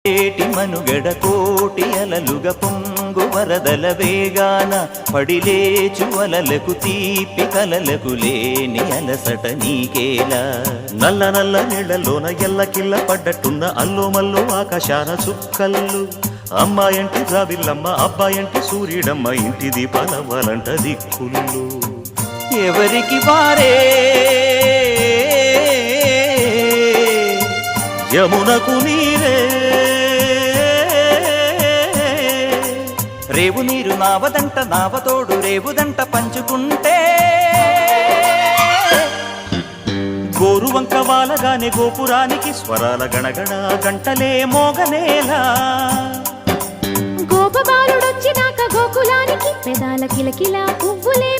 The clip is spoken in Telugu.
ఏటి మనుగడ కోటి అలలుగా పొంగు వరదల వేగాన పడిలేచు అలలకు తీపి కలలకు లేని అలసట నీకేలా నల్ల నల్ల నీళ్లలోన ఎల్లకిల్ల పడ్డట్టున్న అల్లో మల్లో ఆకాశాన చుక్కల్లు అమ్మాయంటి రావిల్లమ్మ అబ్బాయంటి సూర్యుడమ్మ ఇంటి దీపాలవ్వాలంట దిక్కులు ఎవరికి వారే యమునకు నీరే రేవు నీరు నావదంట నావతోడు రేవుదంట పంచుకుంటే గోరువంక వాలగానే గోపురానికి స్వరాల గణగణ గంటలే మోగనేలా గోపబాలుడొచ్చినాక గోకులానికి పెదాల కిలకిల పువ్వులే